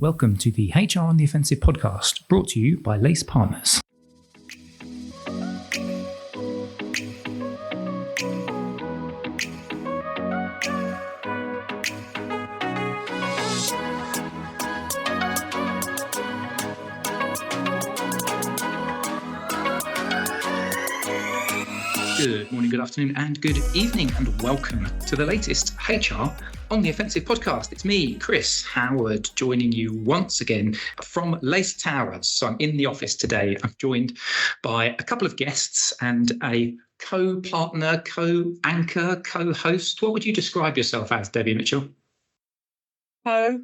Welcome to the HR on the Offensive podcast, brought to you by Lace Partners. Good morning, good afternoon, and good evening, and welcome to the latest HR on the Offensive podcast. It's me, Chris Howard, joining you once again from Lace Towers. So I'm in the office today. I'm joined by a couple of guests and a co-partner, co-anchor, co-host. What would you describe yourself as, Debbie Mitchell? Co.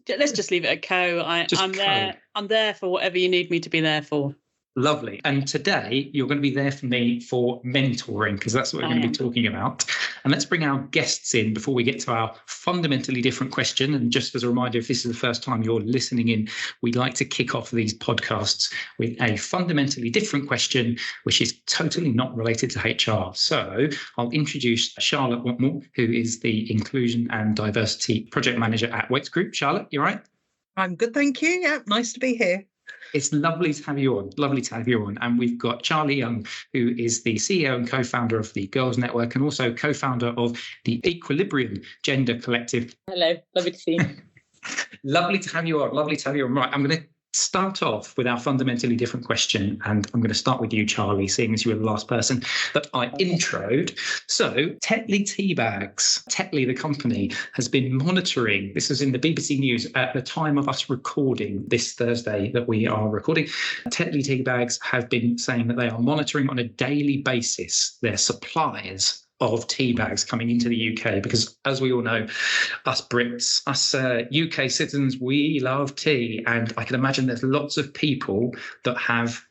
Let's just leave it at co. I'm there for whatever you need me to be there for. Lovely. And today you're going to be there for me for mentoring, because that's what we're going to be talking about. And let's bring our guests in before we get to our fundamentally different question. And just as a reminder, if this is the first time you're listening in, we'd like to kick off these podcasts with a fundamentally different question, which is totally not related to HR. So I'll introduce Charlotte Watmore, who is the Inclusion and Diversity Project Manager at Wates Group. Charlotte, you all right? I'm good, thank you. Yeah, nice to be here. It's lovely to have you on. Lovely to have you on. And we've got Charly, who is the CEO and co-founder of the Girls Network and also co-founder of the Equilibrium Gender Collective. Hello, lovely to see you. Lovely to have you on. Lovely to have you on. Right, I'm going to start off with our fundamentally different question, and I'm going to start with you, Charly, seeing as you were the last person that I introed. So Tetley tea bags, Tetley the company, has been monitoring, this is in the BBC News at the time of us recording this Thursday that we are recording, Tetley tea bags have been saying that they are monitoring on a daily basis their suppliers of tea bags coming into the UK, because as we all know, us Brits, us UK citizens, we love tea. And I can imagine there's lots of people that have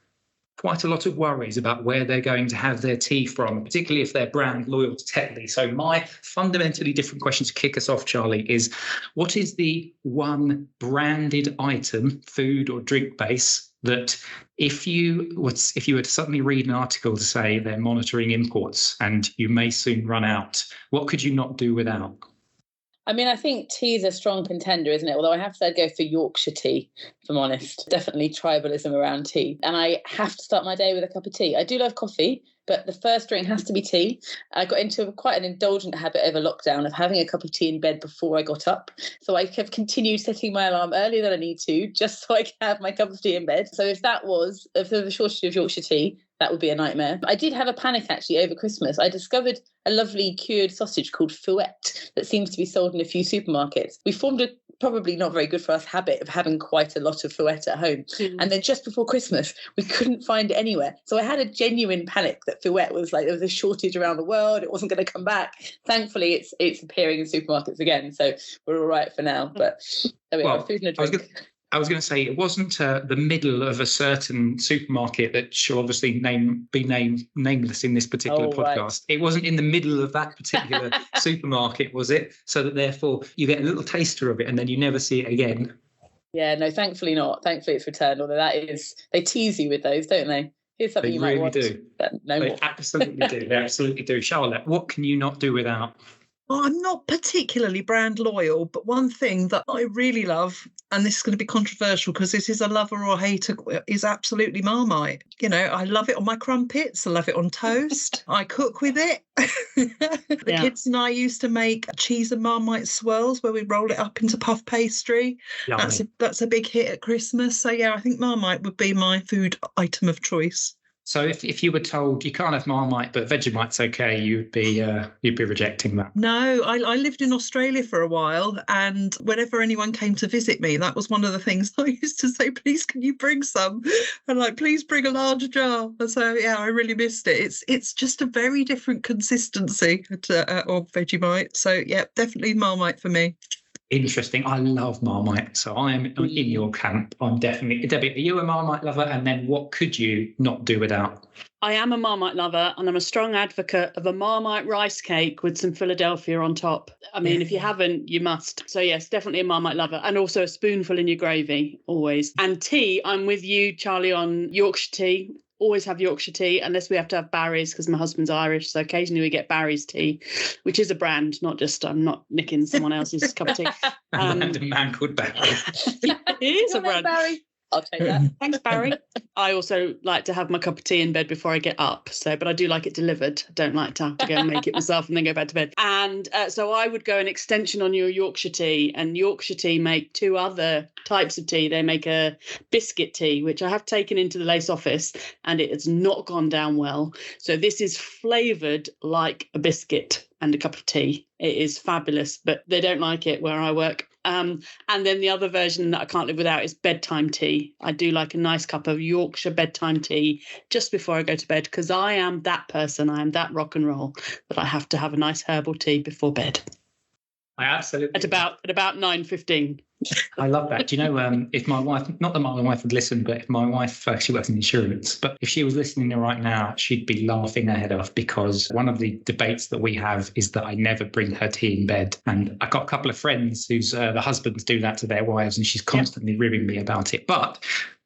quite a lot of worries about where they're going to have their tea from, particularly if they're brand loyal to Tetley. So my fundamentally different question to kick us off, Charly, is what is the one branded item, food or drink base, that if you were to suddenly read an article to say they're monitoring imports and you may soon run out, what could you not do without? I mean, I think tea is a strong contender, isn't it? Although I have to say I'd go for Yorkshire tea, if I'm honest. Definitely tribalism around tea. And I have to start my day with a cup of tea. I do love coffee, but the first drink has to be tea. I got into quite an indulgent habit over lockdown of having a cup of tea in bed before I got up. So I have continued setting my alarm earlier than I need to, just so I can have my cup of tea in bed. So if there was a shortage of Yorkshire tea, that would be a nightmare. I did have a panic actually over Christmas. I discovered a lovely cured sausage called fouette that seems to be sold in a few supermarkets. We formed a probably not very good for us habit of having quite a lot of fouette at home. And then just before Christmas, we couldn't find it anywhere. So I had a genuine panic that fouette was like, there was a shortage around the world. It wasn't going to come back. Thankfully, it's appearing in supermarkets again. So we're all right for now. But there we are, food and a drink. I was going to say it wasn't the middle of a certain supermarket that should obviously be nameless in this particular podcast. Right. It wasn't in the middle of that particular supermarket, was it? So that therefore you get a little taster of it and then you never see it again. Yeah, no, thankfully not. Thankfully it's returned. Although they tease you with those, don't they? Here's something you might want. They really do. But no more. Absolutely do. They absolutely do. Charlotte, what can you not do without? Well, I'm not particularly brand loyal, but one thing that I really love, and this is going to be controversial because this is a lover or hater, is absolutely Marmite. You know, I love it on my crumpets. I love it on toast. I cook with it. The kids and I used to make cheese and Marmite swirls where we roll it up into puff pastry. That's a big hit at Christmas. So, yeah, I think Marmite would be my food item of choice. So if you were told you can't have Marmite but Vegemite's okay, you'd be rejecting that. No, I lived in Australia for a while, and whenever anyone came to visit me, that was one of the things I used to say, please can you bring some? And like, please bring a large jar. And so yeah, I really missed it. It's just a very different consistency of Vegemite. So yeah, definitely Marmite for me. Interesting. I love Marmite, so I'm in your camp. I'm definitely. Debbie, are you a Marmite lover? And then what could you not do without? I am a Marmite lover, and I'm a strong advocate of a Marmite rice cake with some Philadelphia on top. I mean, if you haven't, you must. So yes, definitely a Marmite lover, and also a spoonful in your gravy, always. And tea, I'm with you, Charly, on Yorkshire tea. always have Yorkshire tea unless we have to have Barry's because my husband's Irish. So occasionally we get Barry's tea, which is a brand, not just I'm not nicking someone else's cup of tea. And a man called Barry. It is a brand. Barry. I'll take that. Thanks, Barry. I also like to have my cup of tea in bed before I get up. But I do like it delivered. I don't like to have to go and make it myself and then go back to bed. And so I would go an extension on your Yorkshire tea. And Yorkshire tea make 2 other types of tea. They make a biscuit tea, which I have taken into the Lace office, and it has not gone down well. So this is flavoured like a biscuit and a cup of tea. It is fabulous, but they don't like it where I work. And then the other version that I can't live without is bedtime tea. I do like a nice cup of Yorkshire bedtime tea just before I go to bed, because I am that person, I am that rock and roll, that I have to have a nice herbal tea before bed. I absolutely. At about 9:15. I love that. Do you know, if my wife, not that my wife would listen, but if my wife, she works in insurance, but if she was listening right now, she'd be laughing her head off, because one of the debates that we have is that I never bring her tea in bed. And I've got a couple of friends whose the husbands do that to their wives, and she's constantly ribbing me about it. But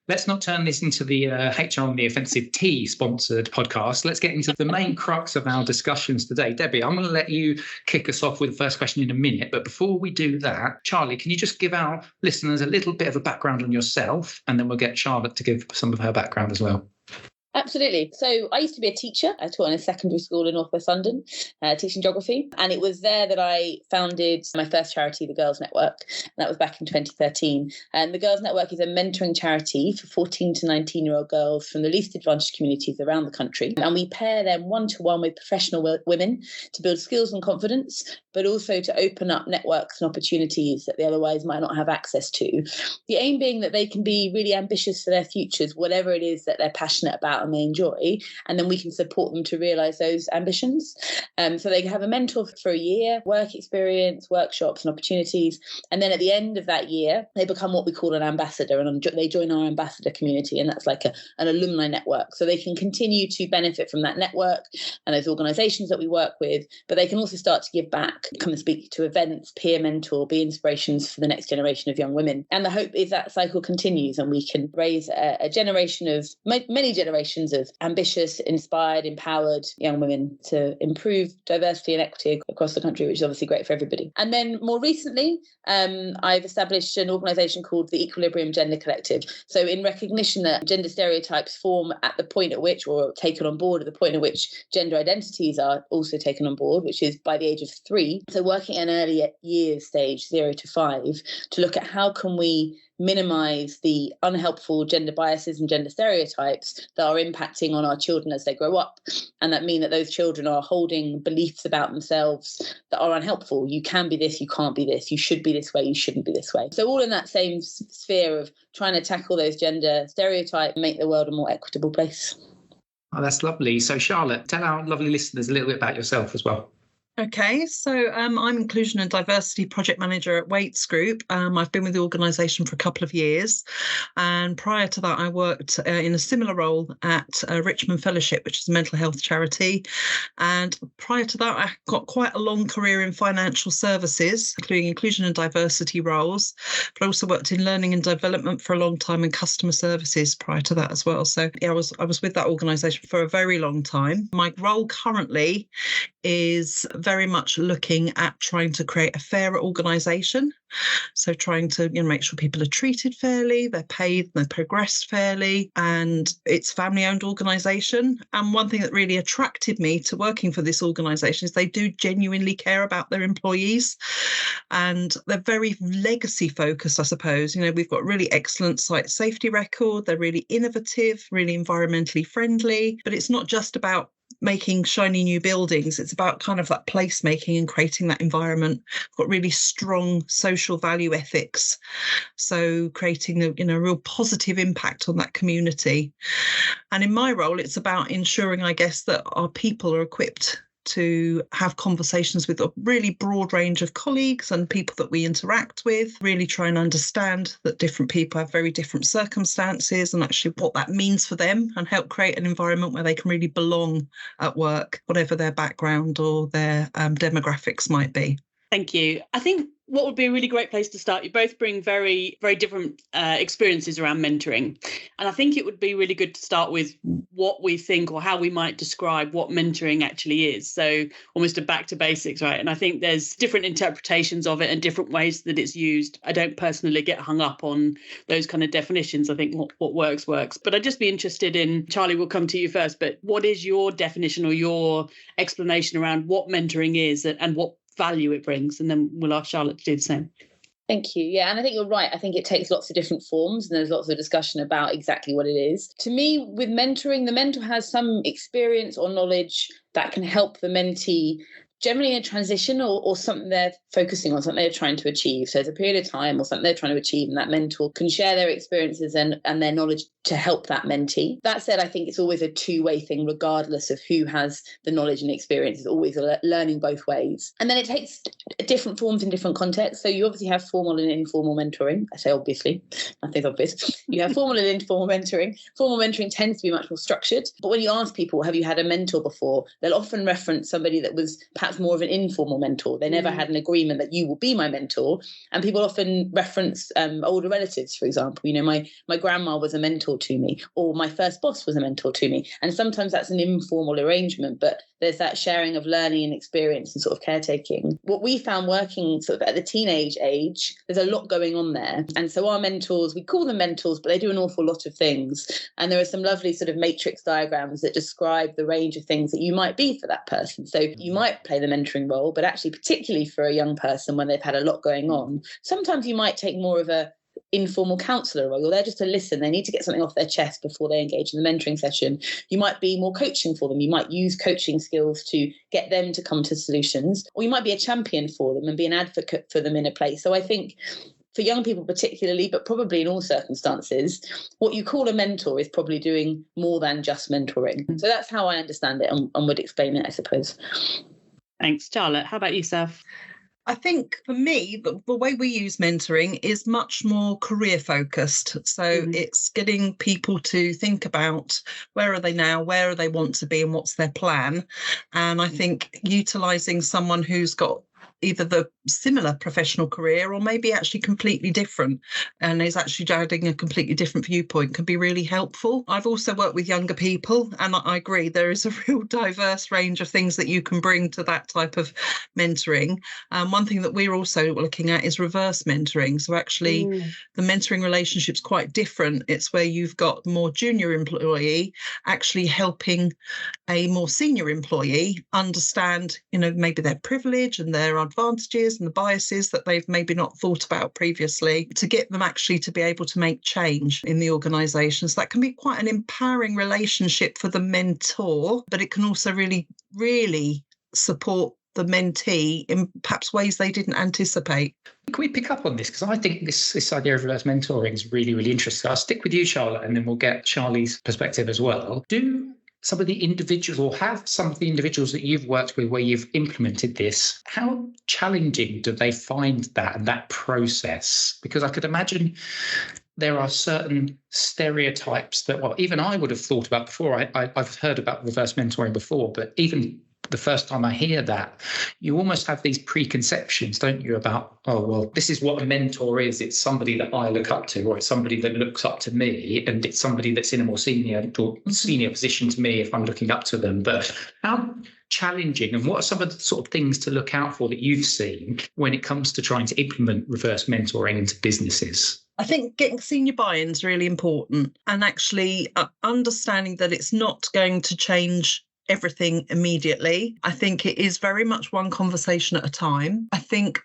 let's not turn this into the HR on the Offensive Tea sponsored podcast. Let's get into the main crux of our discussions today. Debbie, I'm going to let you kick us off with the first question in a minute. But before we do that, Charly, can you just give our listeners a little bit of a background on yourself? And then we'll get Charlotte to give some of her background as well. Absolutely. So I used to be a teacher. I taught in a secondary school in North West London, teaching geography. And it was there that I founded my first charity, the Girls Network. And that was back in 2013. And the Girls Network is a mentoring charity for 14 to 19-year-old girls from the least advantaged communities around the country. And we pair them one-to-one with professional women to build skills and confidence, but also to open up networks and opportunities that they otherwise might not have access to. The aim being that they can be really ambitious for their futures, whatever it is that they're passionate about and they enjoy, and then we can support them to realise those ambitions. So they have a mentor for a year, work experience, workshops and opportunities, and then at the end of that year, they become what we call an ambassador, and they join our ambassador community, and that's like an alumni network. So they can continue to benefit from that network and those organisations that we work with, but they can also start to give back, come and speak to events, peer mentor, be inspirations for the next generation of young women. And the hope is that cycle continues and we can raise a generation of, many generations of ambitious, inspired, empowered young women to improve diversity and equity across the country, which is obviously great for everybody. And then more recently, I've established an organisation called the Equilibrium Gender Collective. So in recognition that gender stereotypes form at the point at which, or taken on board at the point at which gender identities are also taken on board, which is by the age of 3. So working at an early years stage, 0 to 5, to look at how can we minimise the unhelpful gender biases and gender stereotypes that are impacting on our children as they grow up, and that mean that those children are holding beliefs about themselves that are unhelpful. You can be this, you can't be this, you should be this way, you shouldn't be this way. So all in that same sphere of trying to tackle those gender stereotypes and make the world a more equitable place. Oh, that's lovely. So Charlotte, tell our lovely listeners a little bit about yourself as well. Okay, so I'm Inclusion and Diversity Project Manager at Wates Group. I've been with the organisation for a couple of years. And prior to that, I worked in a similar role at Richmond Fellowship, which is a mental health charity. And prior to that, I got quite a long career in financial services, including inclusion and diversity roles. But I also worked in learning and development for a long time and customer services prior to that as well. So yeah, I was with that organisation for a very long time. My role currently is very much looking at trying to create a fairer organisation. So trying to make sure people are treated fairly, they're paid, they're progressed fairly, and it's a family-owned organisation. And one thing that really attracted me to working for this organisation is they do genuinely care about their employees, and they're very legacy focused, I suppose. We've got really excellent site safety record, they're really innovative, really environmentally friendly, but it's not just about making shiny new buildings. It's about kind of that placemaking and creating that environment. Got really strong social value ethics. So creating a real positive impact on that community. And in my role, it's about ensuring, I guess, that our people are equipped to have conversations with a really broad range of colleagues and people that we interact with, really try and understand that different people have very different circumstances and actually what that means for them, and help create an environment where they can really belong at work, whatever their background or their demographics might be. Thank you. I think what would be a really great place to start? You both bring very, very different experiences around mentoring. And I think it would be really good to start with what we think or how we might describe what mentoring actually is. So almost a back to basics, right? And I think there's different interpretations of it and different ways that it's used. I don't personally get hung up on those kind of definitions. I think what works. But I'd just be interested in, Charly, we'll come to you first, but what is your definition or your explanation around what mentoring is and what value it brings? And then we'll ask Charlotte to do the same. Thank you. Yeah, and I think you're right. I think it takes lots of different forms and there's lots of discussion about exactly what it is. To me, with mentoring, the mentor has some experience or knowledge that can help the mentee generally in a transition or something they're focusing on, something they're trying to achieve. So it's a period of time or something they're trying to achieve, and that mentor can share their experiences and their knowledge to help that mentee. That said, I think it's always a two-way thing, regardless of who has the knowledge and experience. It's always learning both ways. And then it takes different forms in different contexts. So you obviously have formal and informal mentoring. I say obviously, nothing's obvious. You have formal and informal mentoring. Formal mentoring tends to be much more structured. But when you ask people, have you had a mentor before? They'll often reference somebody that was perhaps more of an informal mentor. They never had an agreement that you will be my mentor. And people often reference older relatives, for example. You know, my grandma was a mentor to me, or my first boss was a mentor to me. And sometimes that's an informal arrangement, but there's that sharing of learning and experience and sort of caretaking. What we found working sort of at the teenage age, there's a lot going on there. And so our mentors, we call them mentors, but they do an awful lot of things. And there are some lovely sort of matrix diagrams that describe the range of things that you might be for that person. So you might play the mentoring role, but actually particularly for a young person when they've had a lot going on, sometimes you might take more of a informal counsellor role. You're there just to listen. They need to get something off their chest before they engage in the mentoring session. You might be more coaching for them. You might use coaching skills to get them to come to solutions, or you might be a champion for them and be an advocate for them in a place. So I think for young people particularly, but probably in all circumstances, what you call a mentor is probably doing more than just mentoring. So that's how I understand it and would explain it, I suppose. Thanks. Charlotte, how about yourself? I think for me, the way we use mentoring is much more career focused. So it's getting people to think about where are they now, where do they want to be and what's their plan. And I think utilising someone who's got either the similar professional career or maybe actually completely different and is actually adding a completely different viewpoint can be really helpful. I've also worked with younger people and I agree there is a real diverse range of things that you can bring to that type of mentoring. One thing that we're also looking at is reverse mentoring. So actually the mentoring relationship's quite different. It's where you've got more junior employee actually helping a more senior employee understand, you know, maybe their privilege and their advantages and the biases that they've maybe not thought about previously, to get them actually to be able to make change in the organisation. So that can be quite an empowering relationship for the mentor, but it can also really, really support the mentee in perhaps ways they didn't anticipate. Can we pick up on this? Because I think this idea of reverse mentoring is really, really interesting. I'll stick with you, Charlotte, and then we'll get Charly's perspective as well. Do some of the individuals, or have some of the individuals that you've worked with where you've implemented this, how challenging do they find that process? Because I could imagine there are certain stereotypes that, well, even I would have thought about before. I've heard about reverse mentoring before, but even the first time I hear that, you almost have these preconceptions, don't you, about, oh, well, this is what a mentor is. It's somebody that I look up to, or it's somebody that looks up to me, and it's somebody that's in a more senior position to me if I'm looking up to them. But how challenging, and what are some of the sort of things to look out for that you've seen when it comes to trying to implement reverse mentoring into businesses? I think getting senior buy-in is really important, and actually understanding that it's not going to change everything immediately. I think it is very much one conversation at a time. I think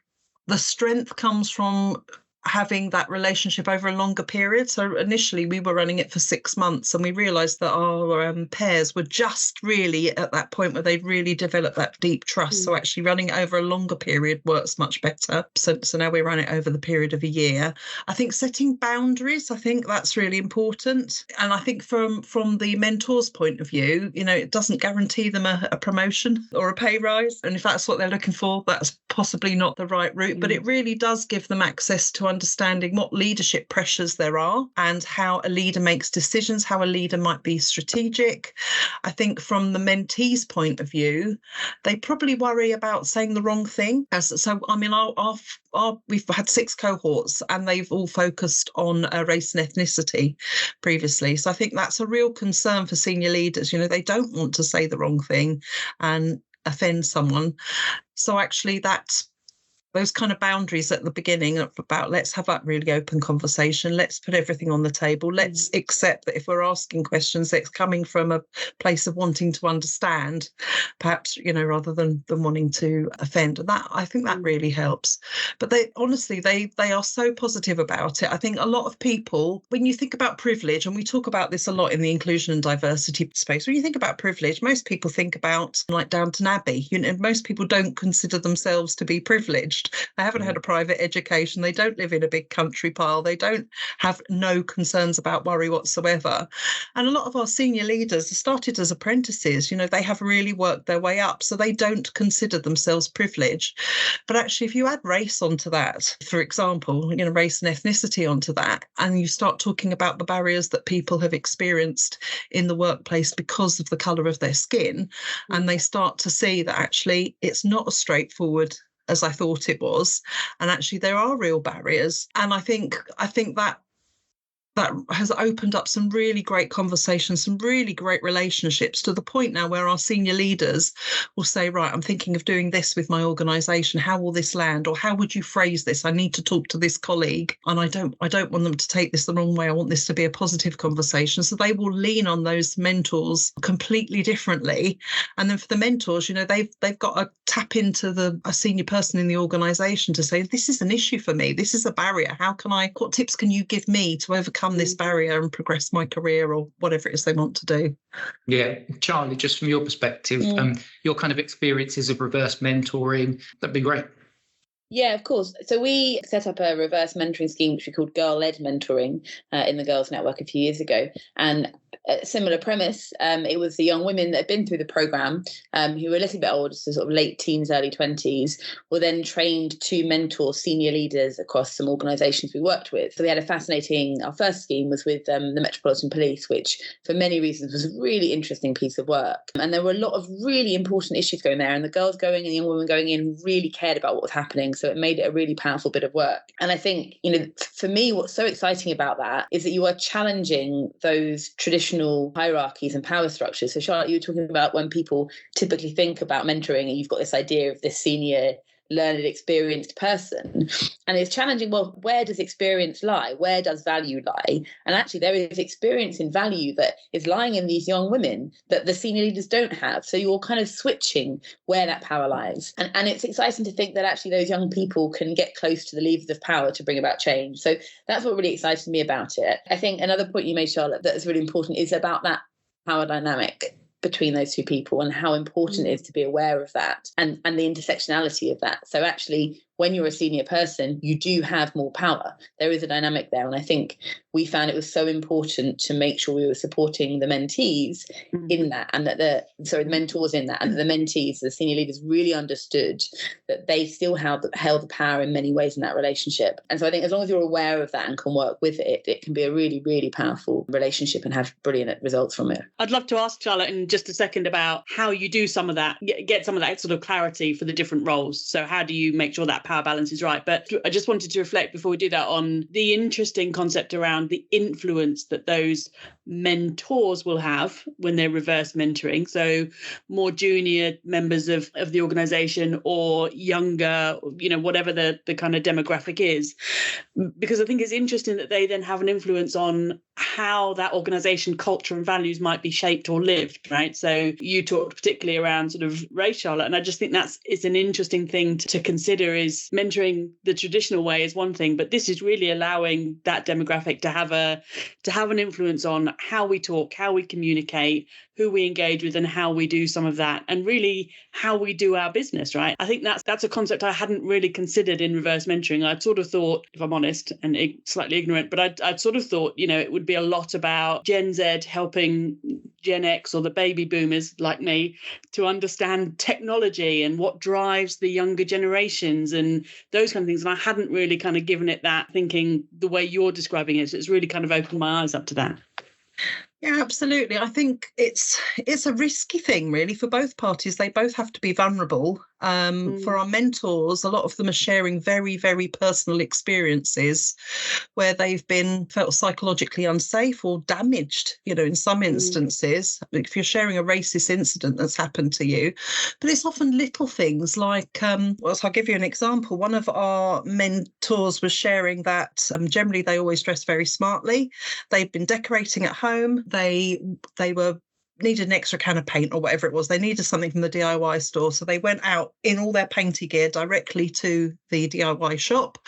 the strength comes from having that relationship over a longer period. So initially we were running it for 6 months and we realised that our pairs were just really at that point where they'd really developed that deep trust. So actually running it over a longer period works much better. So now we run it over the period of a year. I think setting boundaries, I think that's really important. And I think from the mentor's point of view, you know, it doesn't guarantee them a promotion or a pay rise. And if that's what they're looking for, that's possibly not the right route. But it really does give them access to understanding what leadership pressures there are and how a leader makes decisions, how a leader might be strategic. I think from the mentee's point of view, they probably worry about saying the wrong thing. We've had 6 cohorts and they've all focused on race and ethnicity previously. So I think that's a real concern for senior leaders. They don't want to say the wrong thing and offend someone. So actually those kind of boundaries at the beginning about let's have that really open conversation. Let's put everything on the table. Let's accept that if we're asking questions, that's coming from a place of wanting to understand, perhaps, rather than wanting to offend. And that, I think that really helps. But they are so positive about it. I think a lot of people, when you think about privilege, and we talk about this a lot in the inclusion and diversity space, when you think about privilege, most people think about like Downton Abbey. Most people don't consider themselves to be privileged. They haven't had a private education. They don't live in a big country pile. They don't have no concerns about worry whatsoever. And a lot of our senior leaders started as apprentices. They have really worked their way up. So they don't consider themselves privileged. But actually, if you add race onto that, for example, race and ethnicity onto that, and you start talking about the barriers that people have experienced in the workplace because of the colour of their skin, and they start to see that actually it's not as straightforward as I thought it was, and actually there are real barriers. And I think that has opened up some really great conversations, some really great relationships, to the point now where our senior leaders will say, right, I'm thinking of doing this with my organisation. How will this land? Or how would you phrase this? I need to talk to this colleague, and I don't want them to take this the wrong way. I want this to be a positive conversation. So they will lean on those mentors completely differently. And then for the mentors, they've got to tap into a senior person in the organisation to say, this is an issue for me. This is a barrier. What tips can you give me to overcome this barrier and progress my career, or whatever it is they want to do? Yeah, Charly, just from your perspective, your kind of experiences of reverse mentoring, that'd be great. Yeah, of course. So we set up a reverse mentoring scheme, which we called Girl-Led Mentoring in the Girls Network a few years ago. And a similar premise, it was the young women that had been through the programme who were a little bit older, so sort of late teens, early 20s, were then trained to mentor senior leaders across some organisations we worked with. So we had our first scheme was with the Metropolitan Police, which for many reasons was a really interesting piece of work. And there were a lot of really important issues going there, and the girls going and the young women going in really cared about what was happening. So it made it a really powerful bit of work. And I think, for me, what's so exciting about that is that you are challenging those traditional hierarchies and power structures. So Charlotte, you were talking about when people typically think about mentoring, and you've got this idea of this senior, learned, experienced person. And it's challenging, well, where does experience lie? Where does value lie? And actually there is experience and value that is lying in these young women that the senior leaders don't have. So you're kind of switching where that power lies. And it's exciting to think that actually those young people can get close to the levers of power to bring about change. So that's what really excited me about it. I think another point you made, Charlotte, that is really important is about that power dynamic between those two people, and how important it is to be aware of that and the intersectionality of that. So actually, when you're a senior person, you do have more power. There is a dynamic there. And I think we found it was so important to make sure we were supporting the mentees in that, and that the mentors in that, and the mentees, the senior leaders, really understood that they still held the power in many ways in that relationship. And so I think as long as you're aware of that and can work with it, it can be a really, really powerful relationship and have brilliant results from it. I'd love to ask Charlotte in just a second about how you do some of that, get some of that sort of clarity for the different roles. So how do you make sure that power balance is right? But I just wanted to reflect before we do that on the interesting concept around the influence that those mentors will have when they're reverse mentoring. So more junior members of the organisation, or younger, whatever the kind of demographic is. Because I think it's interesting that they then have an influence on how that organisation culture and values might be shaped or lived, right? So you talked particularly around sort of race, Charlotte, and I just think it's an interesting thing to consider. Is mentoring the traditional way is one thing, but this is really allowing that demographic to have an influence on how we talk, how we communicate, who we engage with, and how we do some of that, and really how we do our business, right? I think that's a concept I hadn't really considered in reverse mentoring. I'd sort of thought, if I'm honest and slightly ignorant, but I'd sort of thought, it would be lot about Gen Z helping Gen X or the baby boomers like me to understand technology and what drives the younger generations and those kind of things. And I hadn't really kind of given it that thinking the way you're describing it. So it's really kind of opened my eyes up to that. Yeah, absolutely. I think it's a risky thing, really, for both parties. They both have to be vulnerable. For our mentors, a lot of them are sharing very, very personal experiences where they've been felt psychologically unsafe or damaged, in some instances, if you're sharing a racist incident that's happened to you. But it's often little things like, I'll give you an example. One of our mentors was sharing that generally they always dress very smartly. They've been decorating at home. They needed an extra can of paint or whatever it was. They needed something from the DIY store. So they went out in all their painty gear directly to the DIY shop,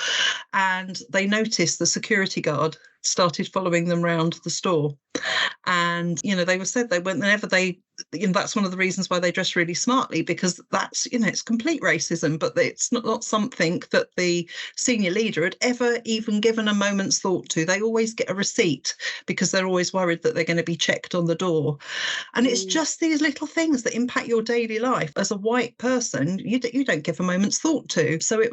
and they noticed the security guard started following them around the store. And, they were said they went whenever they, that's one of the reasons why they dress really smartly, because that's, it's complete racism, but it's not something that the senior leader had ever even given a moment's thought to. They always get a receipt because they're always worried that they're going to be checked on the door. And it's just these little things that impact your daily life. As a white person, you don't give a moment's thought to. So it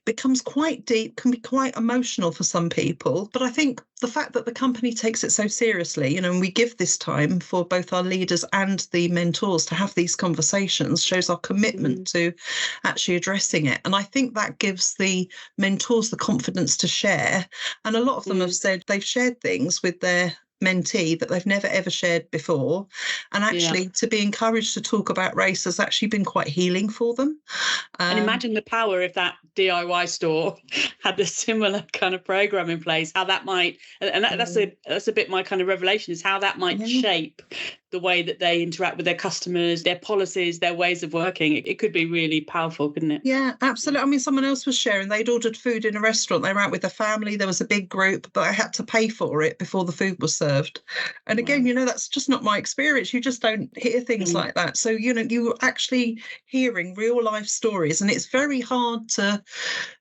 becomes quite deep, can be quite emotional for some people. But I think the fact that the company takes it so seriously, and we give this time for both our leaders and the mentors to have these conversations shows our commitment to actually addressing it. And I think that gives the mentors the confidence to share. And a lot of them have said they've shared things with their mentee that they've never ever shared before, and actually to be encouraged to talk about race has actually been quite healing for them. And imagine the power if that DIY store had a similar kind of program in place, how that might, and that's a bit my kind of revelation, is how that might shape the way that they interact with their customers, their policies, their ways of working. It could be really powerful, couldn't it? Yeah, absolutely. I mean, someone else was sharing, they'd ordered food in a restaurant. They were out with a family. There was a big group, but I had to pay for it before the food was served. And again, that's just not my experience. You just don't hear things like that. So, you're actually hearing real life stories. And it's very hard to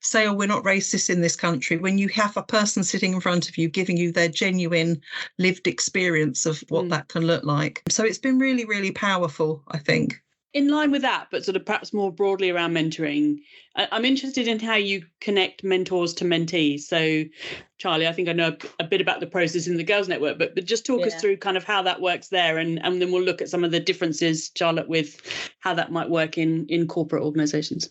say, we're not racist in this country, when you have a person sitting in front of you giving you their genuine lived experience of what that can look like. So it's been really, really powerful, I think. In line with that, but sort of perhaps more broadly around mentoring, I'm interested in how you connect mentors to mentees. So, Charly, I think I know a bit about the process in the Girls Network, but just talk us through kind of how that works there, and then we'll look at some of the differences, Charlotte, with how that might work in corporate organisations.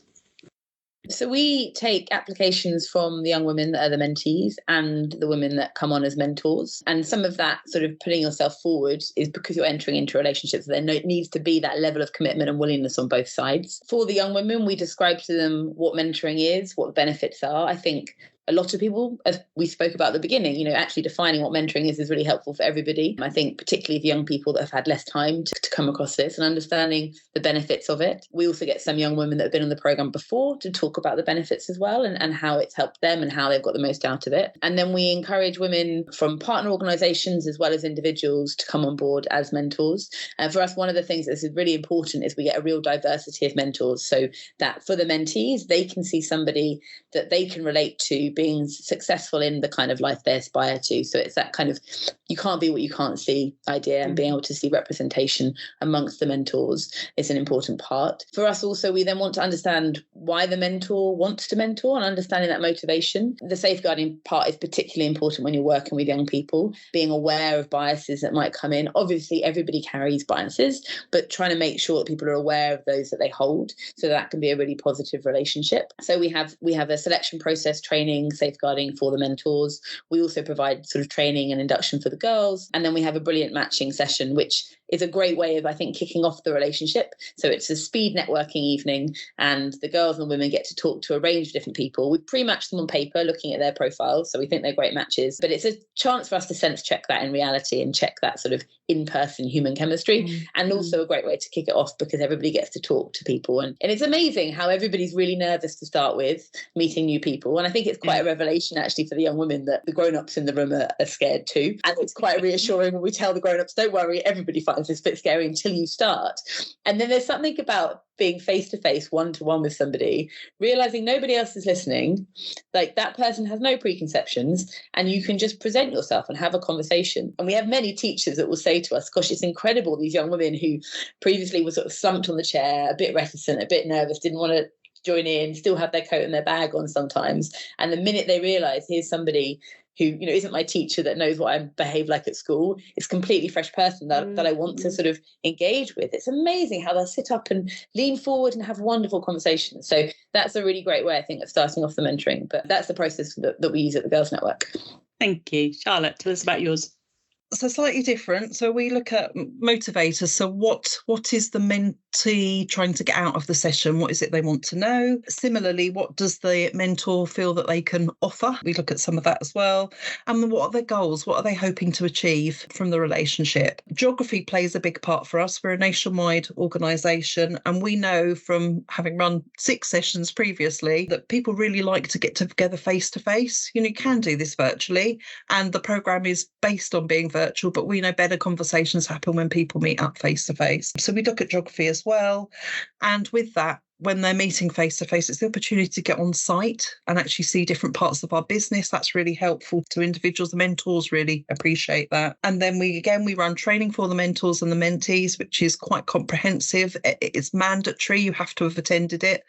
So we take applications from the young women that are the mentees and the women that come on as mentors. And some of that sort of putting yourself forward is because you're entering into relationships. There needs to be that level of commitment and willingness on both sides. For the young women, we describe to them what mentoring is, what the benefits are. I think a lot of people, as we spoke about at the beginning, actually defining what mentoring is really helpful for everybody. I think particularly the young people that have had less time to come across this and understanding the benefits of it. We also get some young women that have been on the programme before to talk about the benefits as well, and how it's helped them and how they've got the most out of it. And then we encourage women from partner organisations as well as individuals to come on board as mentors. And for us, one of the things that's really important is we get a real diversity of mentors, so that for the mentees, they can see somebody that they can relate to being successful in the kind of life they aspire to. So it's that kind of you can't be what you can't see idea, and being able to see representation amongst the mentors is an important part. For us also, we then want to understand why the mentor wants to mentor and understanding that motivation. The safeguarding part is particularly important when you're working with young people, being aware of biases that might come in. Obviously, everybody carries biases, but trying to make sure that people are aware of those that they hold, so that can be a really positive relationship. So we have a selection process, training, safeguarding for the mentors. We also provide sort of training and induction for the girls. And then we have a brilliant matching session, which is a great way of, I think, kicking off the relationship. So it's a speed networking evening, and the girls and women get to talk to a range of different people. We pre-match them on paper, looking at their profiles, so we think they're great matches. But it's a chance for us to sense check that in reality and check that sort of in-person human chemistry, and also a great way to kick it off because everybody gets to talk to people. And it's amazing how everybody's really nervous to start with, meeting new people. And I think it's quite a revelation actually for the young women that the grown-ups in the room are scared too. And it's quite reassuring when we tell the grown-ups, don't worry, everybody finds because it's a bit scary until you start. And then there's something about being face-to-face, one-to-one with somebody, realizing nobody else is listening, like that person has no preconceptions, and you can just present yourself and have a conversation. And we have many teachers that will say to us, gosh, it's incredible, these young women who previously were sort of slumped on the chair, a bit reticent, a bit nervous, didn't want to join in, still have their coat and their bag on sometimes. And the minute they realize here's somebody who, you know, isn't my teacher that knows what I behave like at school, it's a completely fresh person that I want to sort of engage with. It's amazing how they'll sit up and lean forward and have wonderful conversations. So that's a really great way, I think, of starting off the mentoring. But that's the process that we use at the Girls Network. Thank you. Charlotte, tell us about yours. So slightly different. So we look at motivators. So what is the mentee trying to get out of the session? What is it they want to know? Similarly, what does the mentor feel that they can offer? We look at some of that as well. And what are their goals? What are they hoping to achieve from the relationship? Geography plays a big part for us. We're a nationwide organisation, and we know from having run 6 sessions previously that people really like to get together face to face. You know, you can do this virtually, and the programme is based on being virtual, but we know better conversations happen when people meet up face to face. So we look at geography as well. And with that, when they're meeting face to face, it's the opportunity to get on site and actually see different parts of our business. That's really helpful to individuals. The mentors really appreciate that. And then we run training for the mentors and the mentees, which is quite comprehensive. It's mandatory. You have to have attended it.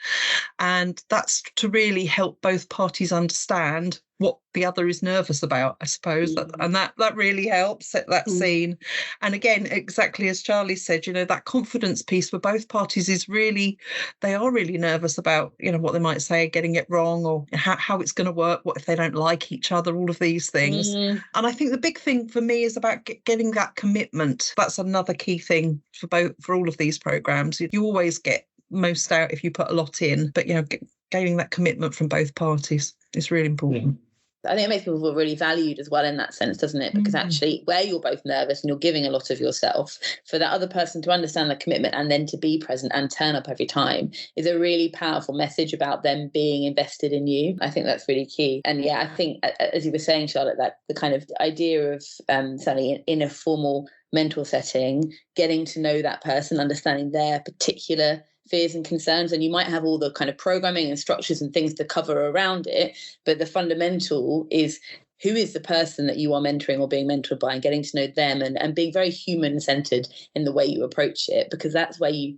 And that's to really help both parties understand what the other is nervous about, I suppose. And that really helps set that scene. And again, exactly as Charly said, you know, that confidence piece for both parties is really, they are really nervous about, you know, what they might say, getting it wrong, or how it's going to work, what if they don't like each other, all of these things. And I think the big thing for me is about getting that commitment. That's another key thing for all of these programs. You always get most out if you put a lot in, but, you know, gaining that commitment from both parties is really important. I think it makes people feel really valued as well in that sense, doesn't it? Because actually, where you're both nervous and you're giving a lot of yourself, for that other person to understand the commitment and then to be present and turn up every time is a really powerful message about them being invested in you. I think that's really key. And yeah, I think, as you were saying, Charlotte, that the kind of idea of certainly in a formal mentor setting, getting to know that person, understanding their particular fears and concerns, and you might have all the kind of programming and structures and things to cover around it, but the fundamental is who is the person that you are mentoring or being mentored by, and getting to know them and being very human centered in the way you approach it, because that's where you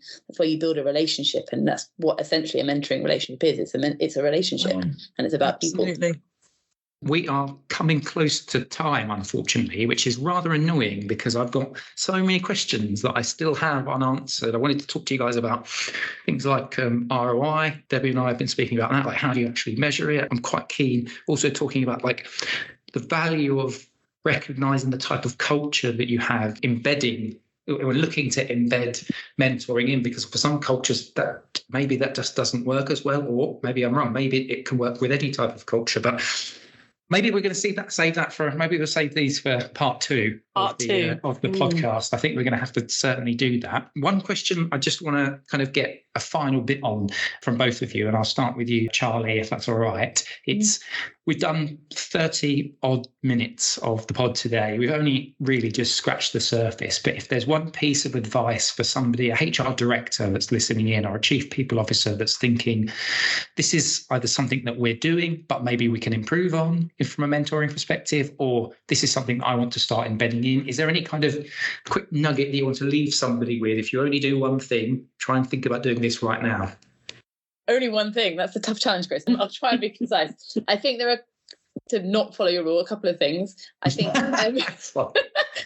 build a relationship, and that's what essentially a mentoring relationship is. It's a relationship, and it's about people. We are coming close to time, unfortunately, which is rather annoying because I've got so many questions that I still have unanswered. I wanted to talk to you guys about things like ROI. Debbie and I have been speaking about that, like how do you actually measure it? I'm quite keen also talking about like the value of recognizing the type of culture that you have embedding. We're looking to embed mentoring in, because for some cultures that maybe that just doesn't work as well, or maybe I'm wrong. Maybe it can work with any type of culture, but maybe we're going to maybe we'll save these for part two of the podcast. I think we're going to have to certainly do that. One question I just want to kind of get a final bit on from both of you, and I'll start with you, Charly, if that's all right. We've done 30 odd minutes of the pod today. We've only really just scratched the surface. But if there's one piece of advice for somebody, a HR director that's listening in, or a chief people officer that's thinking, this is either something that we're doing, but maybe we can improve on from a mentoring perspective, or this is something I want to start embedding in. Is there any kind of quick nugget that you want to leave somebody with? If you only do one thing, try and think about doing this right now. Only one thing. That's a tough challenge, Chris. I'll try and be concise. I think there are, to not follow your rule, a couple of things. I think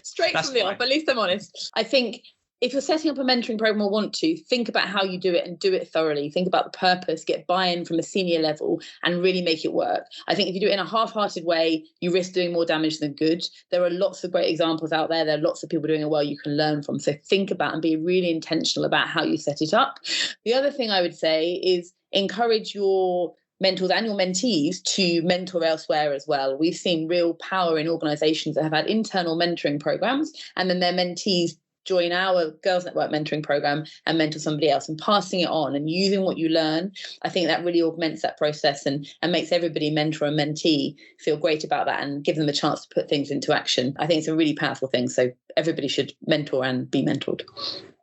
straight from the off, at least I'm honest. I think if you're setting up a mentoring program or want to, think about how you do it and do it thoroughly. Think about the purpose, get buy-in from a senior level and really make it work. I think if you do it in a half-hearted way, you risk doing more damage than good. There are lots of great examples out there. There are lots of people doing it well you can learn from. So think about and be really intentional about how you set it up. The other thing I would say is encourage your mentors and your mentees to mentor elsewhere as well. We've seen real power in organizations that have had internal mentoring programs, and then their mentees join our Girls Network mentoring program and mentor somebody else, and passing it on and using what you learn. I think that really augments that process and makes everybody, mentor and mentee, feel great about that and give them a chance to put things into action. I think it's a really powerful thing. So everybody should mentor and be mentored.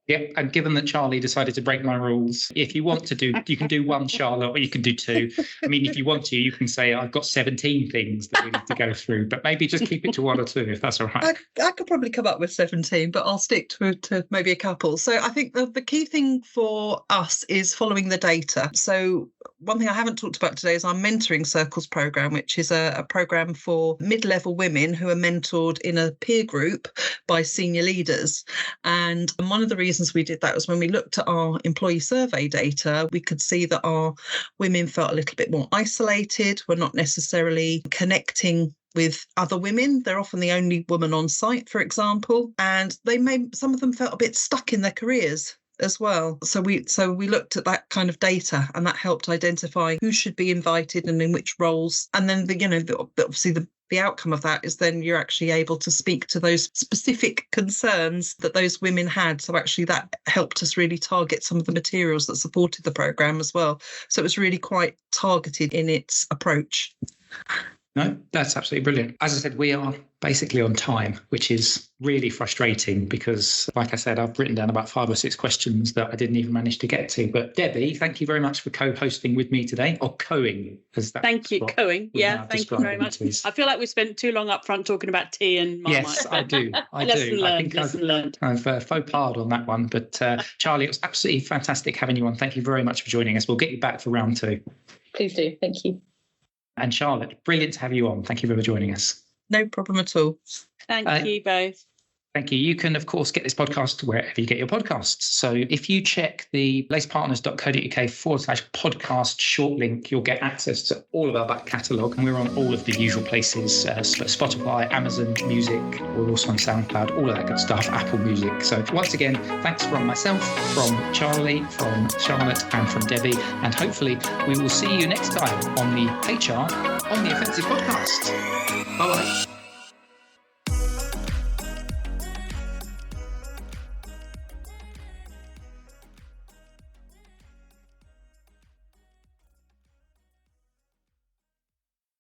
Yep, and given that Charly decided to break my rules, if you want to do, you can do one, Charlotte, or you can do two. I mean, if you want to, you can say, I've got 17 things that we need to go through, but maybe just keep it to one or two, if that's all right. I could probably come up with 17, but I'll stick to maybe a couple. So I think the key thing for us is following the data. So one thing I haven't talked about today is our Mentoring Circles program, which is a program for mid-level women who are mentored in a peer group by senior leaders. And one of the reasons we did that was when we looked at our employee survey data, we could see that our women felt a little bit more isolated, were not necessarily connecting with other women. They're often the only woman on site, for example, and some of them felt a bit stuck in their careers as well. So we looked at that kind of data, and that helped identify who should be invited and in which roles. And then obviously the outcome of that is then you're actually able to speak to those specific concerns that those women had. So actually that helped us really target some of the materials that supported the programme as well. So it was really quite targeted in its approach. No, that's absolutely brilliant. As I said, we are basically on time, which is really frustrating because, like I said, I've written down about 5 or 6 questions that I didn't even manage to get to. But Debbie, thank you very much for co-hosting with me today, or coing. Thank you, coing. Yeah, thank you very much. I feel like we spent too long up front talking about tea and Marmite. Yes, I do. Lesson learned. I've faux pas on that one. But Charly, it was absolutely fantastic having you on. Thank you very much for joining us. We'll get you back for round 2. Please do. Thank you. And Charlotte, brilliant to have you on. Thank you for joining us. No problem at all. Thank you both. Thank you. You can, of course, get this podcast wherever you get your podcasts. So if you check the lacepartners.co.uk/podcast short link, you'll get access to all of our back catalogue. And we're on all of the usual places, Spotify, Amazon Music. We're also on SoundCloud, all of that good stuff, Apple Music. So once again, thanks from myself, from Charly, from Charlotte and from Debbie. And hopefully we will see you next time on the HR on the Offensive podcast. Bye-bye.